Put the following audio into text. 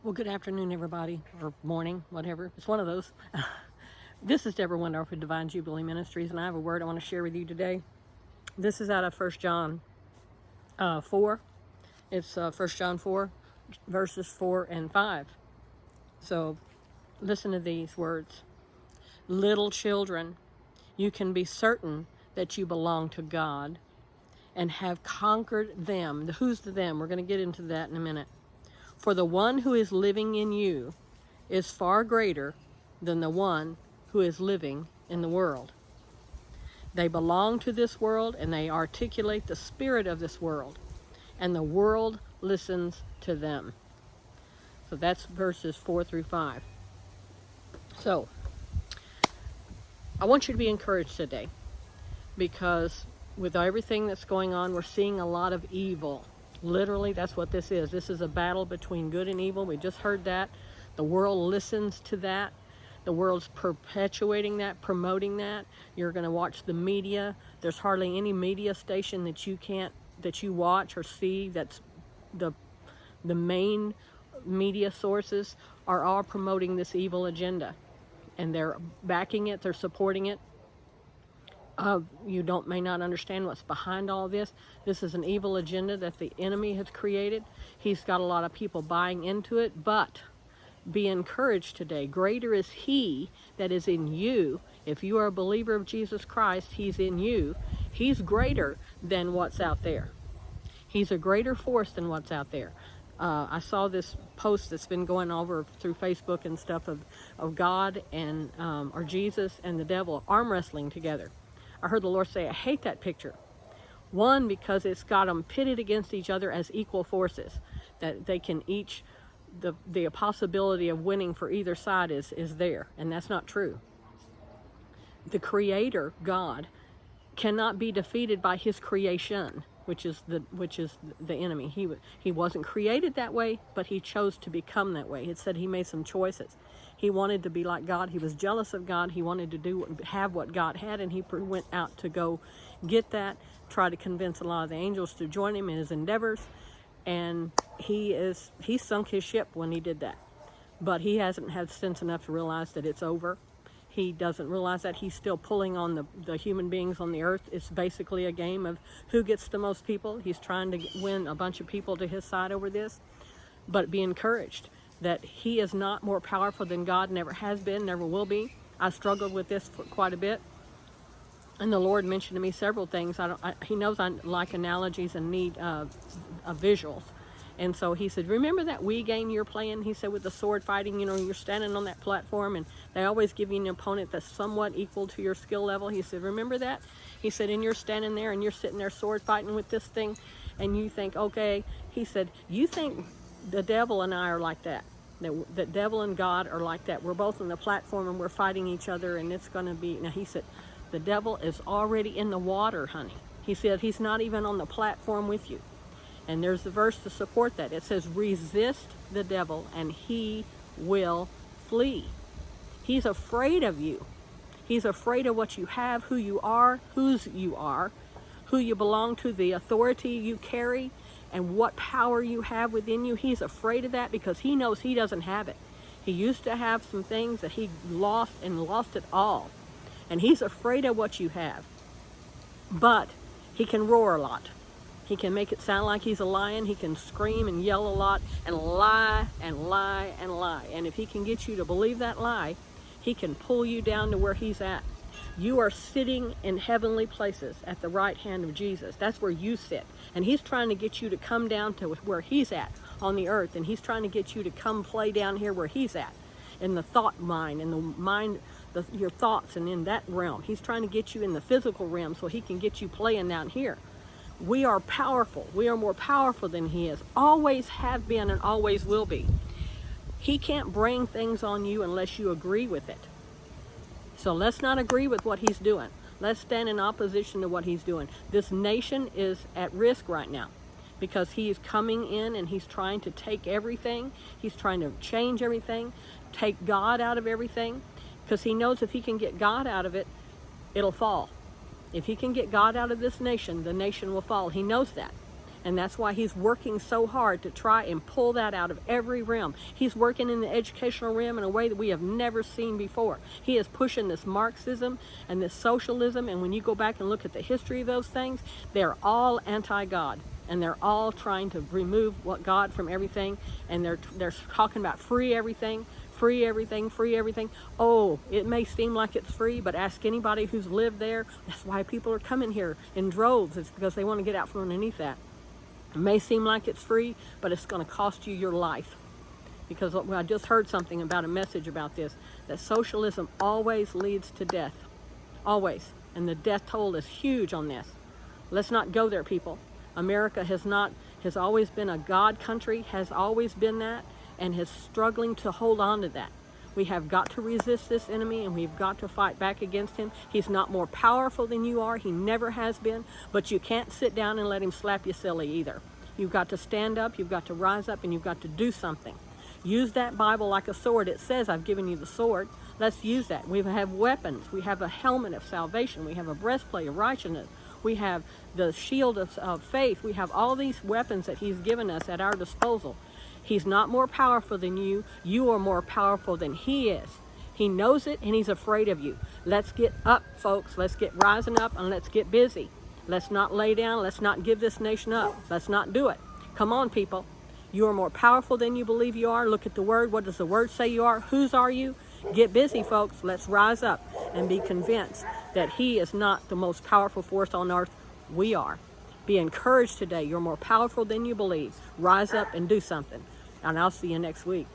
Well, good afternoon, everybody, or morning, whatever. It's one of those. This is Deborah Wendorf with Divine Jubilee Ministries, and I have a word I want to share with you today. This is out of 1 John 4. It's 1 John 4, verses 4 and 5. So listen to these words. Little children, you can be certain that you belong to God and have conquered them. Who's the them? We're going to get into that in a minute. For the one who is living in you is far greater than the one who is living in the world. They belong to this world and they articulate the spirit of this world, and the world listens to them. So that's verses 4 through 5. So I want you to be encouraged today, because with everything that's going on, we're seeing a lot of evil. Literally, that's what this is. This is a battle between good and evil. We just heard that. The world listens to that. The world's perpetuating that, promoting that. You're going to watch the media. There's hardly any media station that you watch or see that's the main media sources are all promoting this evil agenda, and they're backing it. They're supporting it. You may not understand what's behind all this. This is an evil agenda that the enemy has created. He's got a lot of people buying into it, but be encouraged today. Greater is He that is in you. If you are a believer of Jesus Christ, He's in you. He's greater than what's out there. He's a greater force than what's out there. I saw this post that's been going over through Facebook and stuff of God and or Jesus and the devil arm wrestling together. I heard the Lord say, I hate that picture. One, because it's got them pitted against each other as equal forces, that they can each, the possibility of winning for either side is there, and that's not true. The Creator, God, cannot be defeated by His creation, which is the enemy. He wasn't created that way, but He chose to become that way. It said He made some choices. He wanted to be like God. He was jealous of God. He wanted to have what God had, and He went out to go get that, try to convince a lot of the angels to join Him in His endeavors, and he sunk His ship when He did that. But He hasn't had sense enough to realize that it's over. He doesn't realize that He's still pulling on the human beings on the earth. It's basically a game of who gets the most people. He's trying to win a bunch of people to His side over this. But be encouraged that He is not more powerful than God, never has been, never will be. I struggled with this for quite a bit. And the Lord mentioned to me several things. He knows I like analogies and need visuals. And so He said, remember that Wii game you're playing? He said, with the sword fighting, you're standing on that platform and they always give you an opponent that's somewhat equal to your skill level. He said, remember that? He said, and you're standing there and you're sitting there sword fighting with this thing, and you think, okay. He said, you think the devil and I are like that. That devil and God are like that. We're both on the platform and we're fighting each other, and it's going to be... Now, he said, the devil is already in the water, honey. He said, he's not even on the platform with you. And there's the verse to support that. It says, resist the devil and he will flee. He's afraid of you. He's afraid of what you have, who you are, whose you are, who you belong to, the authority you carry, and what power you have within you. He's afraid of that because he knows he doesn't have it. He used to have some things that he lost, and lost it all. And he's afraid of what you have. But he can roar a lot. He can make it sound like he's a lion. He can scream and yell a lot and lie and lie and lie. And if he can get you to believe that lie, he can pull you down to where he's at. You are sitting in heavenly places at the right hand of Jesus. That's where you sit. And he's trying to get you to come down to where he's at on the earth. And he's trying to get you to come play down here where he's at, in the thought mind, in the mind, your thoughts, and in that realm. He's trying to get you in the physical realm so he can get you playing down here. We are powerful. We are more powerful than he is. Always have been and always will be. He can't bring things on you unless you agree with it. So let's not agree with what he's doing. Let's stand in opposition to what he's doing. This nation is at risk right now because he is coming in and he's trying to take everything. He's trying to change everything, take God out of everything, because he knows if he can get God out of it, it'll fall. If he can get God out of this nation, the nation will fall. He knows that. And that's why he's working so hard to try and pull that out of every realm. He's working in the educational realm in a way that we have never seen before. He is pushing this Marxism and this socialism, and when you go back and look at the history of those things, they're all anti-God. And they're all trying to remove what God from everything, and they're talking about free everything, free everything, free everything. Oh, it may seem like it's free, but ask anybody who's lived there. That's why people are coming here in droves. It's because they want to get out from underneath that. It may seem like it's free, but it's going to cost you your life. Because I just heard something about a message about this, that socialism always leads to death. Always. And the death toll is huge on this. Let's not go there, people. America has always been a God country, has always been that, and is struggling to hold on to that. We have got to resist this enemy, and we've got to fight back against him. He's not more powerful than you are. He never has been. But you can't sit down and let him slap you silly either. You've got to stand up, you've got to rise up, and you've got to do something. Use that Bible like a sword. It says, I've given you the sword. Let's use that. We have weapons. We have a helmet of salvation. We have a breastplate of righteousness. We have the shield of faith. We have all these weapons that he's given us at our disposal. He's not more powerful than you. You are more powerful than he is. He knows it, and he's afraid of you. Let's get up, folks. Let's get rising up, and let's get busy. Let's not lay down. Let's not give this nation up. Let's not do it. Come on, people. You are more powerful than you believe you are. Look at the word. What does the word say you are? Whose are you? Get busy, folks. Let's rise up and be convinced that he is not the most powerful force on earth. We are. Be encouraged today. You're more powerful than you believe. Rise up and do something. And I'll see you next week.